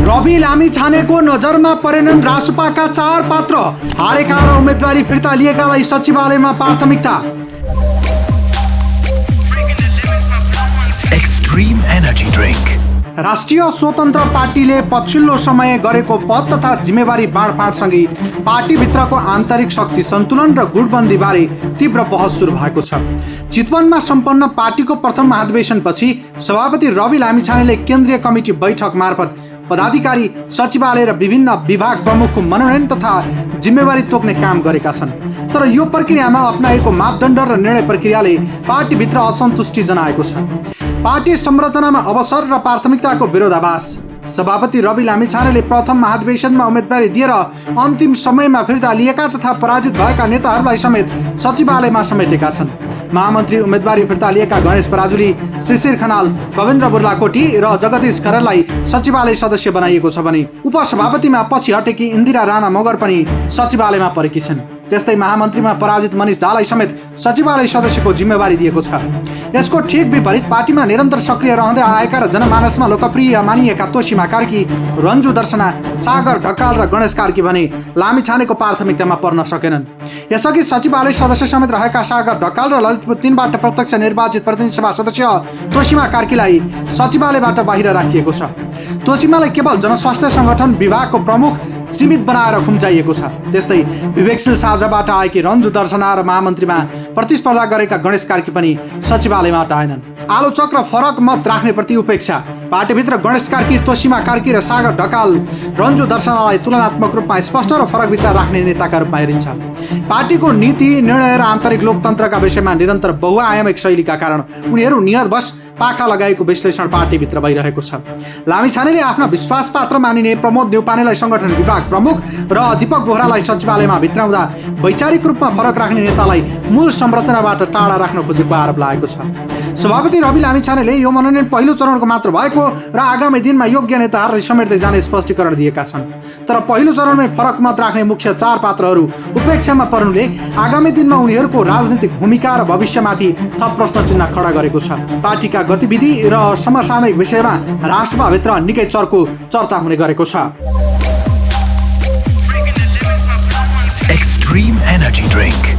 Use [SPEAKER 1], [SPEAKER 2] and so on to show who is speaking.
[SPEAKER 1] रवि लामिछानेको नजरमा परेनन् रासपाका 4 पात्र। हारेका र उम्मेदवारी फिर्ता लिएकालाई सचिवालयमा प्राथमिकता।
[SPEAKER 2] Extreme energy drink.
[SPEAKER 1] राष्ट्रिय स्वतन्त्र पार्टीले पछिल्लो समय गरेको पद तथा जिम्मेवारी बाँडफाँडसँगै पार्टीभित्रको आन्तरिक शक्ति सन्तुलन र गुटबन्दीबारे तीव्र बहस सुरु भएको छ। चितवनमा सम्पन्न पार्टीको प्रथम महाधिवेशनपछि सभापति रवि लामिछानेले केन्द्रीय कमिटी बैठक मार्फत पदाधिकारी, सचिवालय र विभिन्न विभाग प्रमुखको मनोनयन तथा जिम्मेवारी तोक्ने काम गरेका छन्। तर यो प्रक्रियामा अपनाएको मापदण्ड र निर्णय प्रक्रियाले पार्टीभित्र असन्तुष्टि जनाएको छ। पार्टी संरचनामा अवसर र प्राथमिकताको विरोधाभास। सभापति रवि लामिछानेले प्रथम महाधिवेशनमा उम्मेदवारी दिएर अन्तिम समयमा फिर्ता लिएका तथा पराजित भएका नेताहरूलाई समेत सचिवालयमा समेटेका छन्। महामन्त्री उम्मेदवारी फिर्ता लिएका गणेश पराजुली, शिशिर खनाल, कवेन्द्र बुर्लाकोटी र जगदीश खरेललाई सचिवालय सदस्य बनाइएको छ भने उपसभापतिमा पछि हटेकी इन्दिरा राणा मगर पनि सचिवालयमा परेकी छिन्। त्यस्तै महामन्त्रीमा पराजित मनिष झालाई समेत सचिवालय सदस्यको जिम्मेवारी दिएको छ। यसको ठिक विपरीत पार्टीमा निरन्तर सक्रिय रहँदै आएका र जनमानसमा लोकप्रिय मानिएका तोसीमा कार्की, रन्जु दर्शना, सागर ढकाल र गणेश कार्की भने लामिछानेको प्राथमिकतामा पर्न सकेनन्। यसअघि सचिवालय सदस्य समेत रहेका सागर ढकाल र ललितपुर 3बाट प्रत्यक्ष निर्वाचित प्रतिनिधि सभा सदस्य तोसीमा कार्कीलाई सचिवालयबाट बाहिर राखिएको छ। तोसीमालाई केवल जनस्वास्थ्य संगठन विभागको प्रमुख सीमित बनाएर खुम्चाइएको छ। त्यस्तै विवेकशील साझाबाट आएकी रन्जु दर्शना र महामन्त्रीमा प्रतिस्पर्धा गरेका गणेश कार्की पनि सचिवालयमा हटाएनन्। आलोचक र फरक मत राख्ने प्रति उपेक्षा। पार्टीभित्र गणेश कार्की, तोसीमा कार्की र सागर ढकाल रन्जु दर्शनालाई तुलनात्मक रूपमा स्पष्ट र फरक विचार राख्ने नेताका रूपमा हेरिन्छ। पार्टीको नीति, निर्णय र आन्तरिक लोकतन्त्रका विषयमा निरन्तर बहुआयामिक शैलीका कारण उनीहरू नियतवश पाखा लगाएको विश्लेषण पार्टीभित्र भइरहेको छ। लामिछानेले आफ्ना विश्वासपात्र मानिने प्रमोद न्यौपानेलाई संगठन विभाग प्रमुख र दीपक बोहरालाई सचिवालयमा भित्राउँदा वैचारिक रूपमा फरक राख्ने नेतालाई मूल संरचनाबाट टाढा राख्न खोजेको आरोप लागेको छ। सभापति रवि लामिछानेले यो मनोनयन पहिलो चरणको मात्र भएको र आगामी दिनमा योग्य नेताहरूलाई समेट्दै जाने स्पष्टीकरण दिएका छन्। तर पहिलो चरणमै फरक मत राख्ने मुख्य 4 पात्रहरू उपेक्षामा पर्नुले आगामी दिनमा उनीहरूको राजनीतिक भूमिका र भविष्यमाथि थप प्रश्न चिन्ह खडा गरेको छ। पार्टीका गतिविधि र समसामयिक विषयमा राष्ट्रसभाभित्र निकै चर्को चर्चा हुने गरेको छ।
[SPEAKER 2] Extreme energy drink.